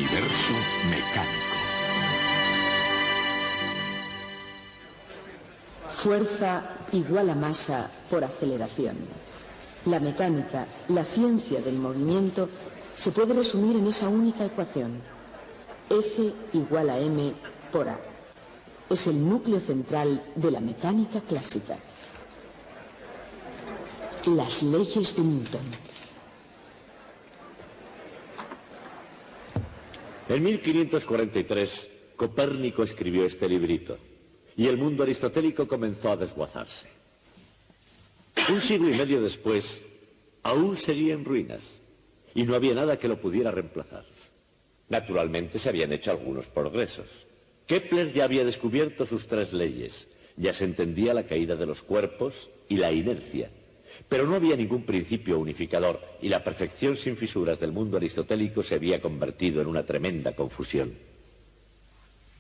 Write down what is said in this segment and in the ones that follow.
universo mecánico. Fuerza igual a masa por aceleración. La mecánica, la ciencia del movimiento, se puede resumir en esa única ecuación. F igual a m por a. Es el núcleo central de la mecánica clásica. Las leyes de Newton. En 1543, Copérnico escribió este librito, y el mundo aristotélico comenzó a desguazarse. Un siglo y medio después, aún seguía en ruinas, y no había nada que lo pudiera reemplazar. Naturalmente se habían hecho algunos progresos. Kepler ya había descubierto sus 3 leyes, ya se entendía la caída de los cuerpos y la inercia, pero no había ningún principio unificador, y la perfección sin fisuras del mundo aristotélico se había convertido en una tremenda confusión.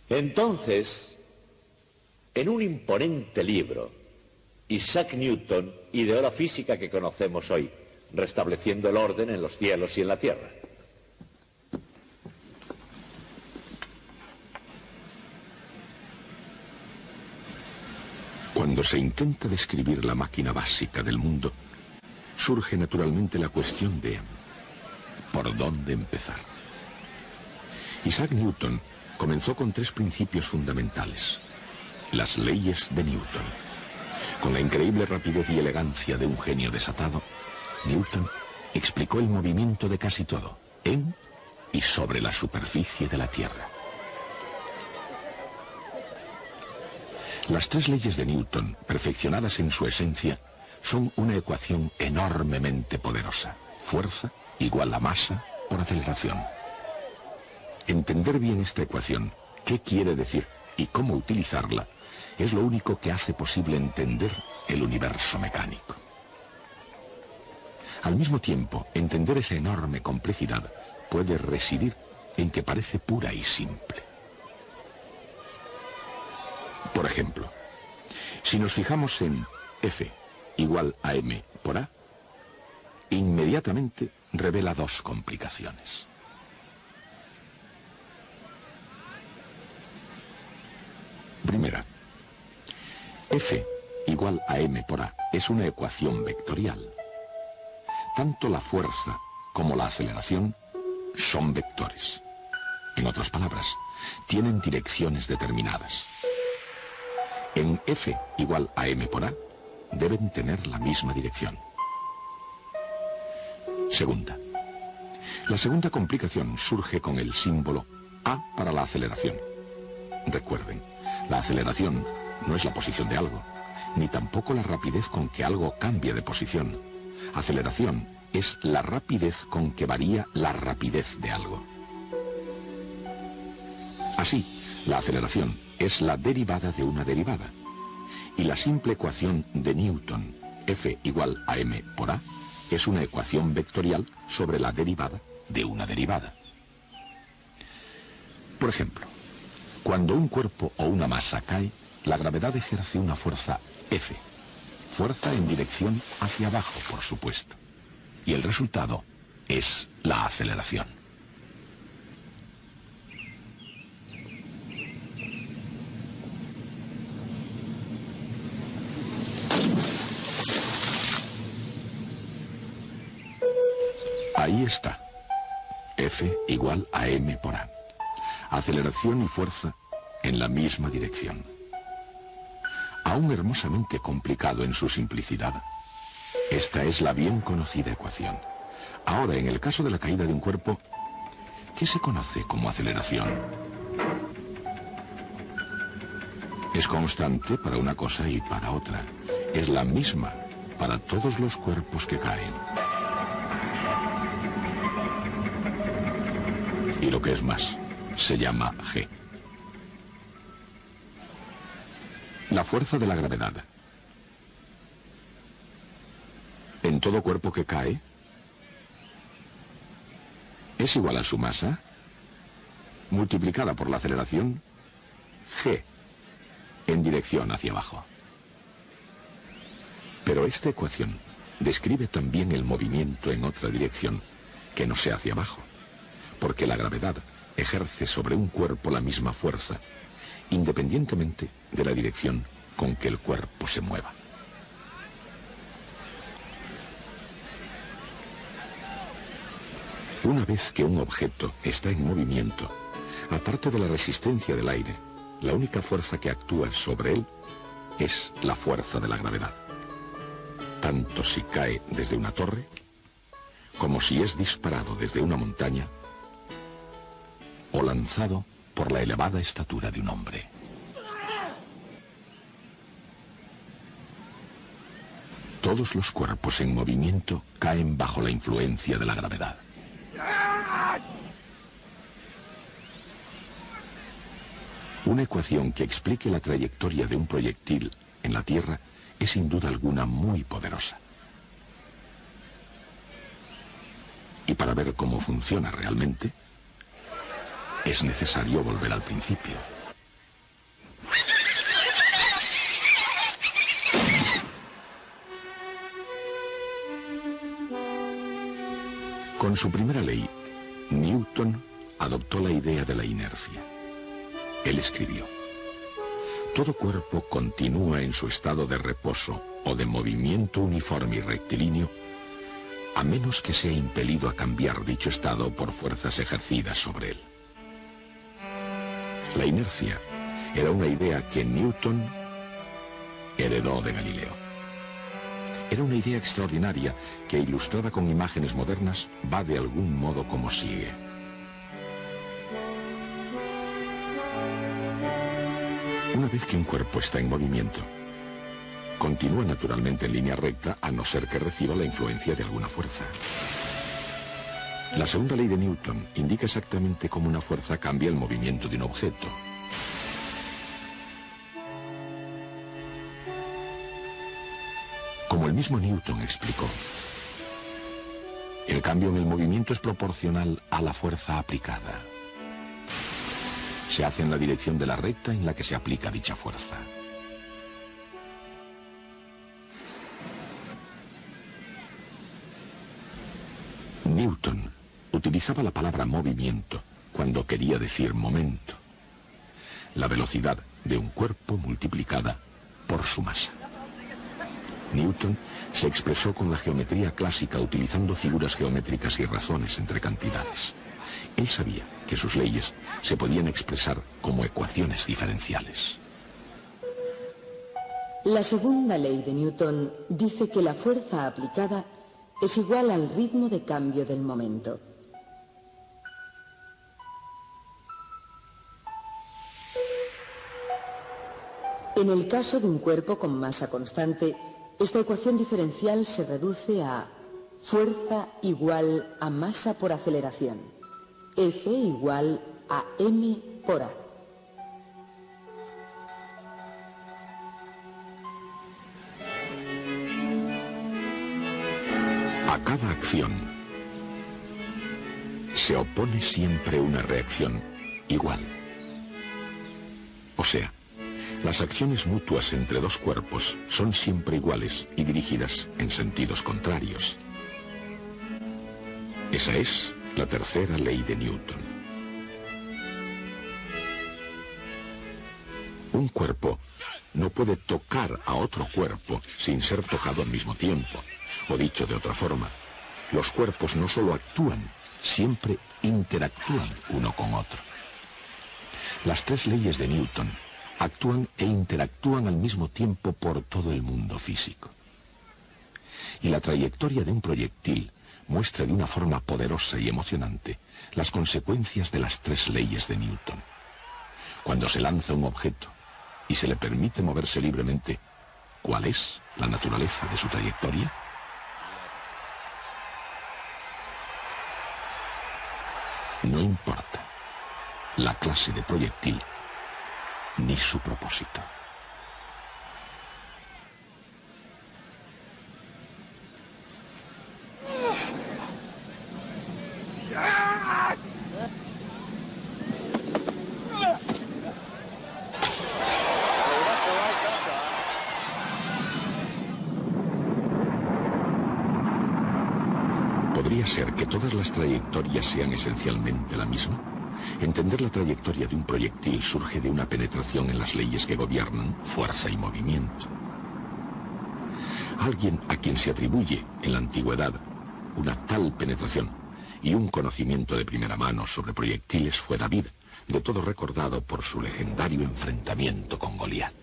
Entonces, en un imponente libro, Isaac Newton ideó la física que conocemos hoy, restableciendo el orden en los cielos y en la tierra. Cuando se intenta describir la máquina básica del mundo, surge naturalmente la cuestión de ¿por dónde empezar? Isaac Newton comenzó con 3 principios fundamentales: las leyes de Newton. Con la increíble rapidez y elegancia de un genio desatado, Newton explicó el movimiento de casi todo, en y sobre la superficie de la Tierra. Las 3 leyes de Newton, perfeccionadas en su esencia, son una ecuación enormemente poderosa. Fuerza igual a masa por aceleración. Entender bien esta ecuación, qué quiere decir y cómo utilizarla, es lo único que hace posible entender el universo mecánico. Al mismo tiempo, entender esa enorme complejidad puede residir en que parece pura y simple. Por ejemplo, si nos fijamos en F igual a m por a, inmediatamente revela 2 complicaciones. Primera, F igual a m por a es una ecuación vectorial. Tanto la fuerza como la aceleración son vectores. En otras palabras, tienen direcciones determinadas. En F igual a m por a, deben tener la misma dirección. Segunda. La segunda complicación surge con el símbolo A para la aceleración. Recuerden, la aceleración no es la posición de algo, ni tampoco la rapidez con que algo cambia de posición. Aceleración es la rapidez con que varía la rapidez de algo. Así, la aceleración es la derivada de una derivada. Y la simple ecuación de Newton, F igual a m por a, es una ecuación vectorial sobre la derivada de una derivada. Por ejemplo, cuando un cuerpo o una masa cae, la gravedad ejerce una fuerza F. Fuerza en dirección hacia abajo, por supuesto. Y el resultado es la aceleración. Ahí está. F igual a m por a. Aceleración y fuerza en la misma dirección. Aún hermosamente complicado en su simplicidad, esta es la bien conocida ecuación. Ahora, en el caso de la caída de un cuerpo, ¿qué se conoce como aceleración? Es constante para una cosa y para otra. Es la misma para todos los cuerpos que caen. Y lo que es más, se llama G. La fuerza de la gravedad. En todo cuerpo que cae, es igual a su masa, multiplicada por la aceleración, G, en dirección hacia abajo. Pero esta ecuación describe también el movimiento en otra dirección, que no sea hacia abajo, porque la gravedad ejerce sobre un cuerpo la misma fuerza, independientemente de la dirección con que el cuerpo se mueva. Una vez que un objeto está en movimiento, aparte de la resistencia del aire, la única fuerza que actúa sobre él es la fuerza de la gravedad. Tanto si cae desde una torre, como si es disparado desde una montaña, o lanzado por la elevada estatura de un hombre. Todos los cuerpos en movimiento caen bajo la influencia de la gravedad. Una ecuación que explique la trayectoria de un proyectil en la Tierra es sin duda alguna muy poderosa. Y para ver cómo funciona realmente, es necesario volver al principio. Con su primera ley, Newton adoptó la idea de la inercia. Él escribió: todo cuerpo continúa en su estado de reposo o de movimiento uniforme y rectilíneo, a menos que sea impelido a cambiar dicho estado por fuerzas ejercidas sobre él. La inercia era una idea que Newton heredó de Galileo. Era una idea extraordinaria que, ilustrada con imágenes modernas, va de algún modo como sigue. Una vez que un cuerpo está en movimiento, continúa naturalmente en línea recta a no ser que reciba la influencia de alguna fuerza. La segunda ley de Newton indica exactamente cómo una fuerza cambia el movimiento de un objeto. Como el mismo Newton explicó, el cambio en el movimiento es proporcional a la fuerza aplicada. Se hace en la dirección de la recta en la que se aplica dicha fuerza. Newton utilizaba la palabra movimiento cuando quería decir momento, la velocidad de un cuerpo multiplicada por su masa. Newton se expresó con la geometría clásica utilizando figuras geométricas y razones entre cantidades. Él sabía que sus leyes se podían expresar como ecuaciones diferenciales. La segunda ley de Newton dice que la fuerza aplicada es igual al ritmo de cambio del momento. En el caso de un cuerpo con masa constante, esta ecuación diferencial se reduce a fuerza igual a masa por aceleración, F igual a m por a. A cada acción se opone siempre una reacción igual. O sea, las acciones mutuas entre dos cuerpos son siempre iguales y dirigidas en sentidos contrarios. Esa es la tercera ley de Newton. Un cuerpo no puede tocar a otro cuerpo sin ser tocado al mismo tiempo. O dicho de otra forma, los cuerpos no solo actúan, siempre interactúan uno con otro. Las tres leyes de Newton actúan e interactúan al mismo tiempo por todo el mundo físico. Y la trayectoria de un proyectil muestra de una forma poderosa y emocionante las consecuencias de las tres leyes de Newton. Cuando se lanza un objeto y se le permite moverse libremente, ¿cuál es la naturaleza de su trayectoria? No importa la clase de proyectil ni su propósito. ¿Podría ser que todas las trayectorias sean esencialmente la misma? Entender la trayectoria de un proyectil surge de una penetración en las leyes que gobiernan fuerza y movimiento. Alguien a quien se atribuye, en la antigüedad, una tal penetración y un conocimiento de primera mano sobre proyectiles fue David, de todo recordado por su legendario enfrentamiento con Goliat.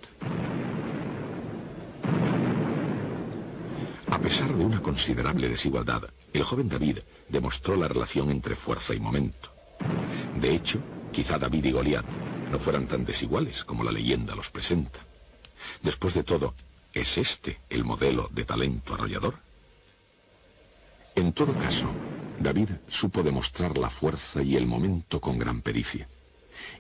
A pesar de una considerable desigualdad, el joven David demostró la relación entre fuerza y momento. De hecho, quizá David y Goliat no fueran tan desiguales como la leyenda los presenta. Después de todo, ¿es este el modelo de talento arrollador? En todo caso, David supo demostrar la fuerza y el momento con gran pericia,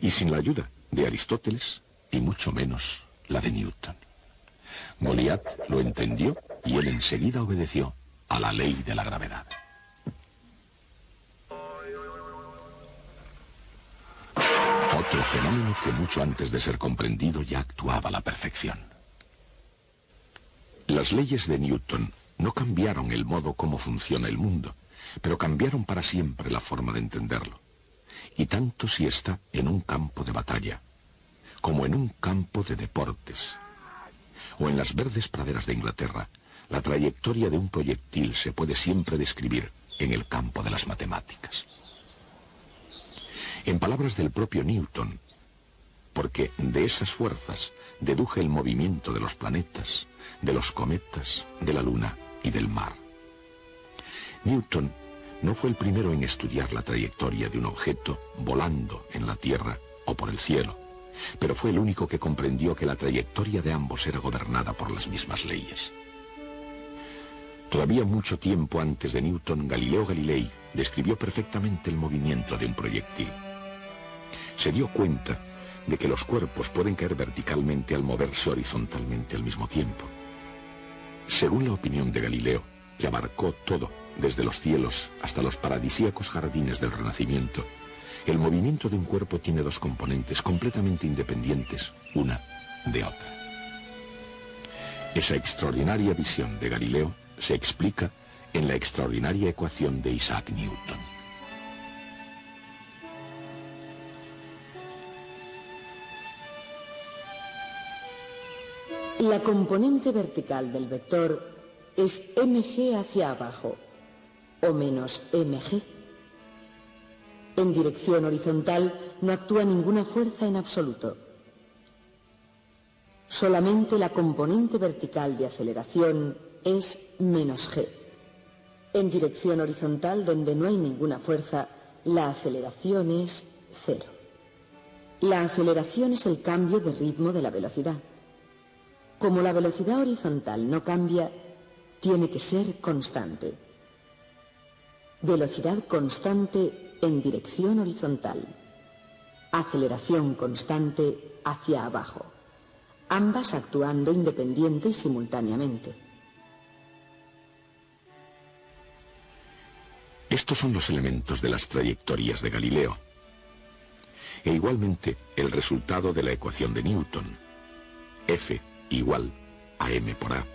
y sin la ayuda de Aristóteles, y mucho menos la de Newton. Goliat lo entendió y él enseguida obedeció a la ley de la gravedad. Otro fenómeno que mucho antes de ser comprendido ya actuaba a la perfección. Las leyes de Newton no cambiaron el modo como funciona el mundo, pero cambiaron para siempre la forma de entenderlo. Y tanto si está en un campo de batalla, como en un campo de deportes, o en las verdes praderas de Inglaterra, la trayectoria de un proyectil se puede siempre describir en el campo de las matemáticas. En palabras del propio Newton, porque de esas fuerzas deduje el movimiento de los planetas, de los cometas, de la luna y del mar. Newton no fue el primero en estudiar la trayectoria de un objeto volando en la Tierra o por el cielo, pero fue el único que comprendió que la trayectoria de ambos era gobernada por las mismas leyes. Todavía mucho tiempo antes de Newton, Galileo Galilei describió perfectamente el movimiento de un proyectil. Se dio cuenta de que los cuerpos pueden caer verticalmente al moverse horizontalmente al mismo tiempo. Según la opinión de Galileo, que abarcó todo, desde los cielos hasta los paradisíacos jardines del Renacimiento, el movimiento de un cuerpo tiene dos componentes completamente independientes una de otra. Esa extraordinaria visión de Galileo se explica en la extraordinaria ecuación de Isaac Newton. La componente vertical del vector es mg hacia abajo, o menos mg. En dirección horizontal no actúa ninguna fuerza en absoluto. Solamente la componente vertical de aceleración es menos g. En dirección horizontal, donde no hay ninguna fuerza, la aceleración es cero. La aceleración es el cambio de ritmo de la velocidad. Como la velocidad horizontal no cambia, tiene que ser constante. Velocidad constante en dirección horizontal. Aceleración constante hacia abajo. Ambas actuando independiente y simultáneamente. Estos son los elementos de las trayectorias de Galileo. E igualmente el resultado de la ecuación de Newton. F igual a m por a.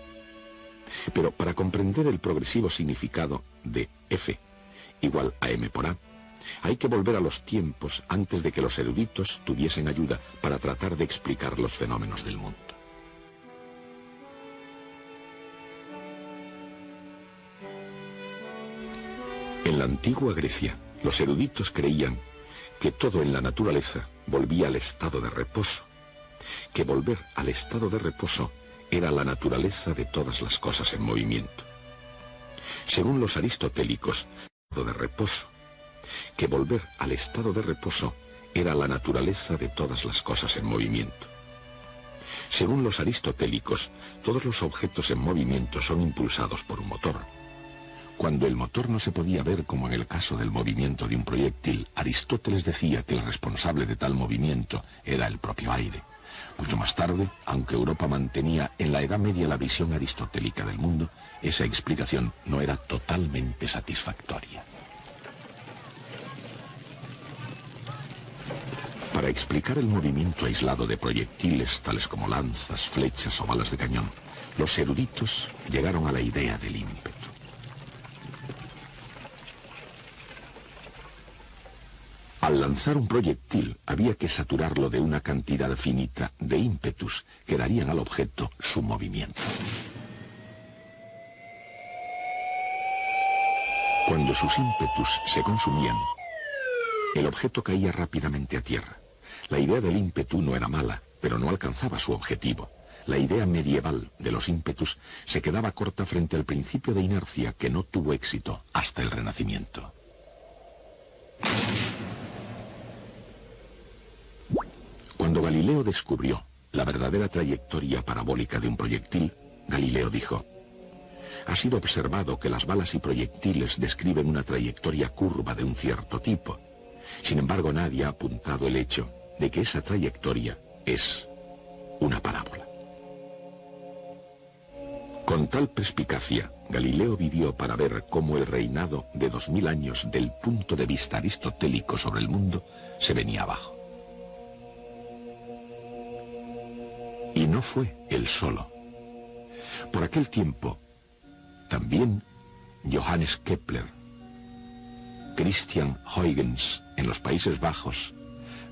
Pero para comprender el progresivo significado de F igual a m por a, hay que volver a los tiempos antes de que los eruditos tuviesen ayuda para tratar de explicar los fenómenos del mundo. En la antigua Grecia, los eruditos creían que todo en la naturaleza volvía al estado de reposo, que volver al estado de reposo era la naturaleza de todas las cosas en movimiento. Según los aristotélicos, estado de reposo, que volver al estado de reposo era la naturaleza de todas las cosas en movimiento. Según los aristotélicos, todos los objetos en movimiento son impulsados por un motor. Cuando el motor no se podía ver como en el caso del movimiento de un proyectil, Aristóteles decía que el responsable de tal movimiento era el propio aire. Mucho más tarde, aunque Europa mantenía en la Edad Media la visión aristotélica del mundo, esa explicación no era totalmente satisfactoria. Para explicar el movimiento aislado de proyectiles tales como lanzas, flechas o balas de cañón, los eruditos llegaron a la idea del ímpetu. Al lanzar un proyectil había que saturarlo de una cantidad finita de ímpetus que darían al objeto su movimiento. Cuando sus ímpetus se consumían, el objeto caía rápidamente a tierra. La idea del ímpetu no era mala, pero no alcanzaba su objetivo. La idea medieval de los ímpetus se quedaba corta frente al principio de inercia que no tuvo éxito hasta el Renacimiento. Cuando Galileo descubrió la verdadera trayectoria parabólica de un proyectil, Galileo dijo: ha sido observado que las balas y proyectiles describen una trayectoria curva de un cierto tipo. Sin embargo, nadie ha apuntado el hecho de que esa trayectoria es una parábola. Con tal perspicacia, Galileo vivió para ver cómo el reinado de 2000 años del punto de vista aristotélico sobre el mundo se venía abajo. Y no fue él solo. Por aquel tiempo, también Johannes Kepler, Christian Huygens en los Países Bajos,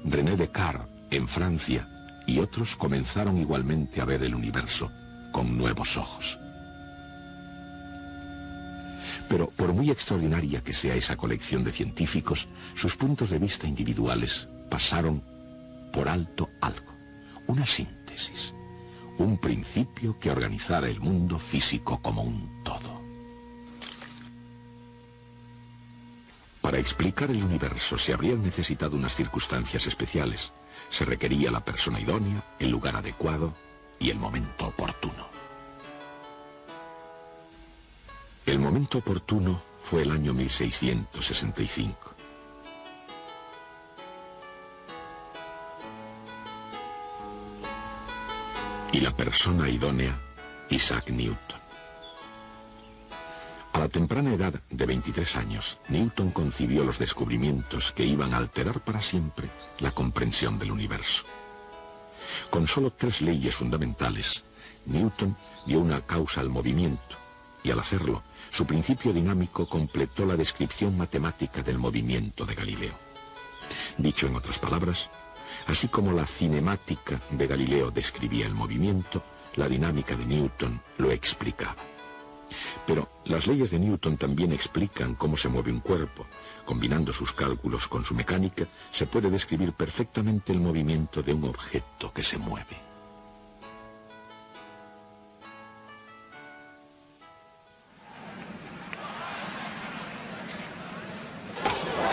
René Descartes en Francia y otros comenzaron igualmente a ver el universo con nuevos ojos. Pero por muy extraordinaria que sea esa colección de científicos, sus puntos de vista individuales pasaron por alto algo, una síntesis, un principio que organizara el mundo físico como un todo. Para explicar el universo se habrían necesitado unas circunstancias especiales. Se requería la persona idónea, el lugar adecuado y el momento oportuno. El momento oportuno fue el año 1665. Y la persona idónea, Isaac Newton. A la temprana edad de 23 años, Newton concibió los descubrimientos que iban a alterar para siempre la comprensión del universo. Con solo 3 leyes fundamentales, Newton dio una causa al movimiento, y al hacerlo, su principio dinámico completó la descripción matemática del movimiento de Galileo. Dicho en otras palabras, así como la cinemática de Galileo describía el movimiento, la dinámica de Newton lo explicaba. Pero las leyes de Newton también explican cómo se mueve un cuerpo. Combinando sus cálculos con su mecánica, se puede describir perfectamente el movimiento de un objeto que se mueve.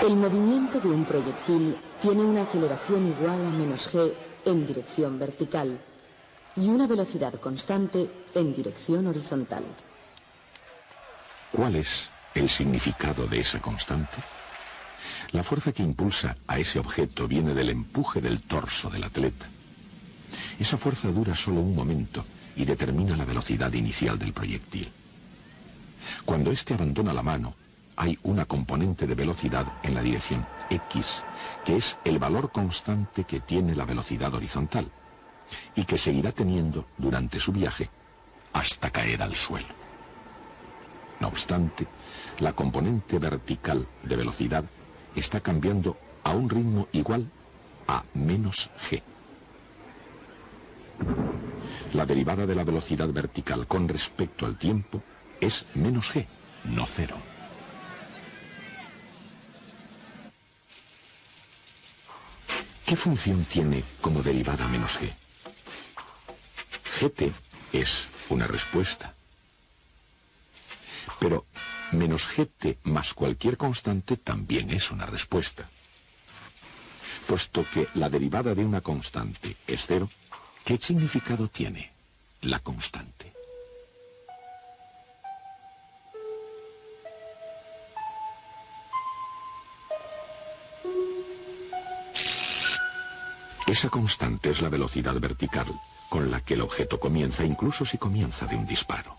El movimiento de un proyectil tiene una aceleración igual a -g en dirección vertical y una velocidad constante en dirección horizontal. ¿Cuál es el significado de esa constante? La fuerza que impulsa a ese objeto viene del empuje del torso del atleta. Esa fuerza dura solo un momento y determina la velocidad inicial del proyectil. Cuando éste abandona la mano, hay una componente de velocidad en la dirección X, que es el valor constante que tiene la velocidad horizontal, y que seguirá teniendo durante su viaje hasta caer al suelo. No obstante, la componente vertical de velocidad está cambiando a un ritmo igual a -g. La derivada de la velocidad vertical con respecto al tiempo es -g, no 0. ¿Qué función tiene como derivada -g? Gt es una respuesta. Pero -gt más cualquier constante también es una respuesta. Puesto que la derivada de una constante es 0, ¿qué significado tiene la constante? Esa constante es la velocidad vertical con la que el objeto comienza, incluso si comienza de un disparo.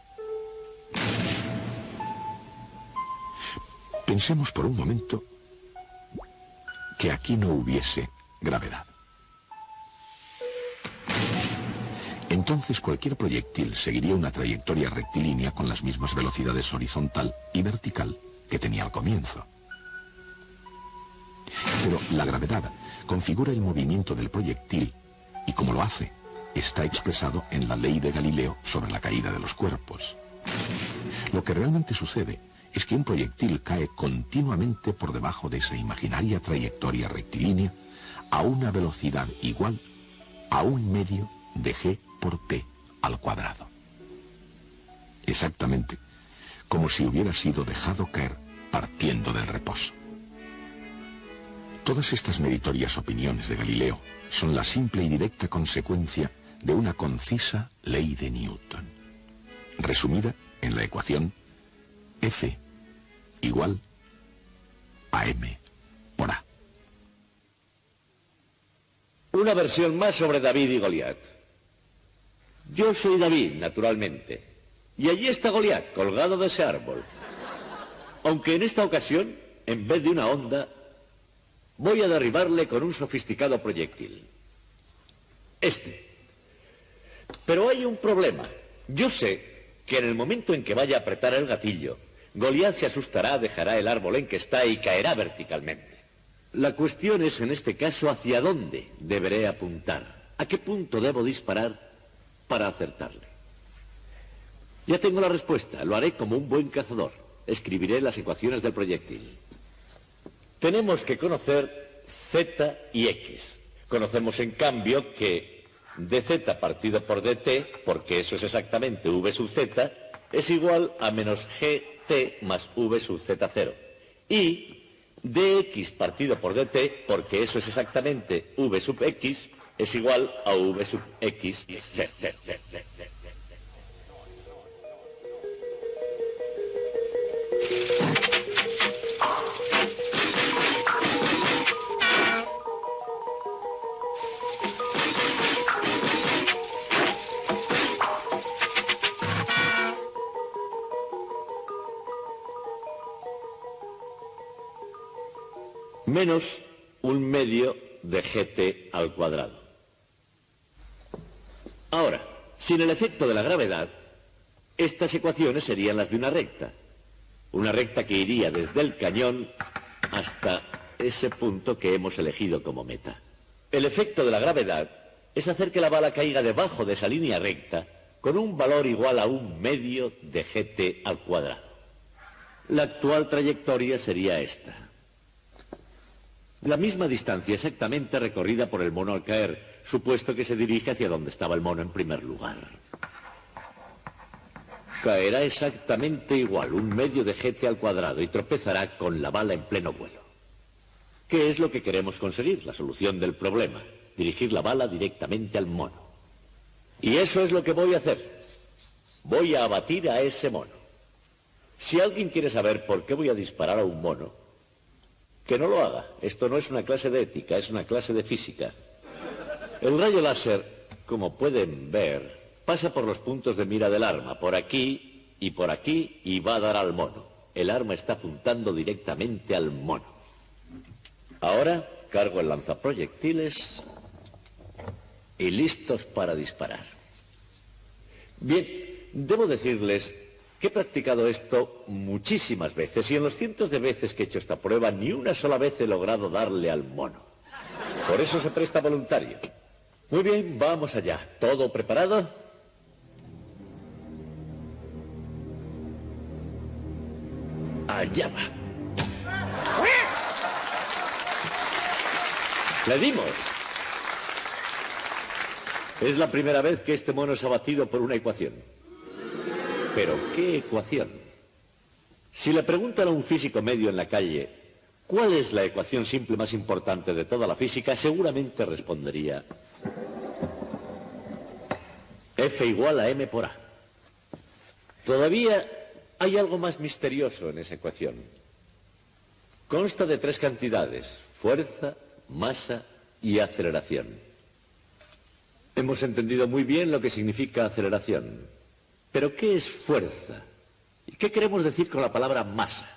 Pensemos por un momento que aquí no hubiese gravedad. Entonces cualquier proyectil seguiría una trayectoria rectilínea con las mismas velocidades horizontal y vertical que tenía al comienzo. Pero la gravedad configura el movimiento del proyectil y como lo hace, está expresado en la ley de Galileo sobre la caída de los cuerpos. Lo que realmente sucede es que un proyectil cae continuamente por debajo de esa imaginaria trayectoria rectilínea a una velocidad igual a 1/2 de g por t al cuadrado. Exactamente como si hubiera sido dejado caer partiendo del reposo. Todas estas meritorias opiniones de Galileo son la simple y directa consecuencia de una concisa ley de Newton, resumida en la ecuación F igual a m por a. Una versión más sobre David y Goliat. Yo soy David, naturalmente, y allí está Goliat, colgado de ese árbol. Aunque en esta ocasión, en vez de una honda, voy a derribarle con un sofisticado proyectil. Pero hay un problema. Yo sé que en el momento en que vaya a apretar el gatillo, Goliat se asustará, dejará el árbol en que está y caerá verticalmente. La cuestión es, en este caso, hacia dónde deberé apuntar. ¿A qué punto debo disparar para acertarle? Ya tengo la respuesta. Lo haré como un buen cazador. Escribiré las ecuaciones del proyectil. Tenemos que conocer Z y X. Conocemos, en cambio, que dz partido por dt, porque eso es exactamente v sub z, es igual a menos gt más v sub z0. Y dx partido por dt, porque eso es exactamente v sub x, es igual a v sub x z. Menos 1/2 de gt al cuadrado. Ahora, sin el efecto de la gravedad, estas ecuaciones serían las de una recta. Una recta que iría desde el cañón hasta ese punto que hemos elegido como meta. El efecto de la gravedad es hacer que la bala caiga debajo de esa línea recta con un valor igual a 1/2 de gt al cuadrado. La actual trayectoria sería esta. La misma distancia exactamente recorrida por el mono al caer, supuesto que se dirige hacia donde estaba el mono en primer lugar. Caerá exactamente igual, 1/2 de gt al cuadrado, y tropezará con la bala en pleno vuelo. ¿Qué es lo que queremos conseguir? La solución del problema. Dirigir la bala directamente al mono. Y eso es lo que voy a hacer. Voy a abatir a ese mono. Si alguien quiere saber por qué voy a disparar a un mono, que no lo haga. Esto no es una clase de ética, es una clase de física. El rayo láser, como pueden ver, pasa por los puntos de mira del arma, por aquí, y va a dar al mono. El arma está apuntando directamente al mono. Ahora cargo el lanzaproyectiles y listos para disparar. Bien, debo decirles que he practicado esto muchísimas veces y en los cientos de veces que he hecho esta prueba ni una sola vez he logrado darle al mono. Por eso se presta voluntario. Muy bien, vamos allá. ¿Todo preparado? Allá va. ¡Le dimos! Es la primera vez que este mono es abatido por una ecuación. ¿Pero qué ecuación? Si le preguntan a un físico medio en la calle ¿cuál es la ecuación simple más importante de toda la física?, seguramente respondería F igual a m por a. Todavía hay algo más misterioso en esa ecuación. Consta de 3 cantidades: fuerza, masa y aceleración. Hemos entendido muy bien lo que significa aceleración. ¿Pero qué es fuerza? ¿Y qué queremos decir con la palabra masa?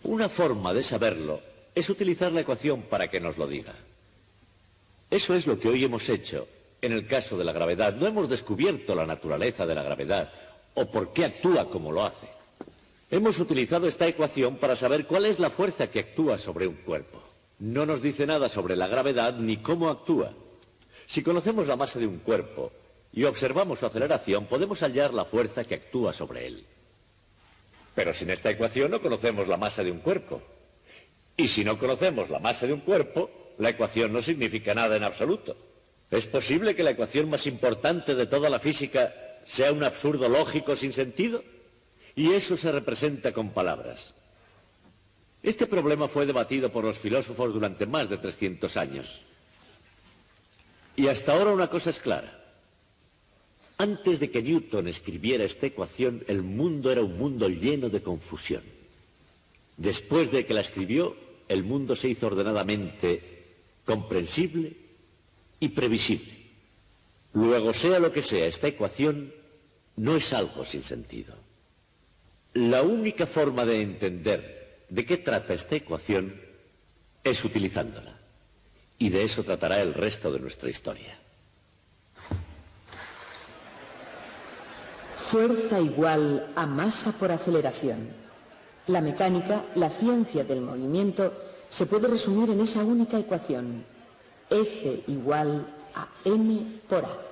Una forma de saberlo es utilizar la ecuación para que nos lo diga. Eso es lo que hoy hemos hecho en el caso de la gravedad. No hemos descubierto la naturaleza de la gravedad o por qué actúa como lo hace. Hemos utilizado esta ecuación para saber cuál es la fuerza que actúa sobre un cuerpo. No nos dice nada sobre la gravedad ni cómo actúa. Si conocemos la masa de un cuerpo y observamos su aceleración, podemos hallar la fuerza que actúa sobre él. Pero sin esta ecuación no conocemos la masa de un cuerpo. Y si no conocemos la masa de un cuerpo, la ecuación no significa nada en absoluto. ¿Es posible que la ecuación más importante de toda la física sea un absurdo lógico sin sentido? Y eso se representa con palabras. Este problema fue debatido por los filósofos durante más de 300 años. Y hasta ahora una cosa es clara. Antes de que Newton escribiera esta ecuación, el mundo era un mundo lleno de confusión. Después de que la escribió, el mundo se hizo ordenadamente comprensible y previsible. Luego, sea lo que sea, esta ecuación no es algo sin sentido. La única forma de entender de qué trata esta ecuación es utilizándola. Y de eso tratará el resto de nuestra historia. Fuerza igual a masa por aceleración. La mecánica, la ciencia del movimiento, se puede resumir en esa única ecuación. F igual a m por a.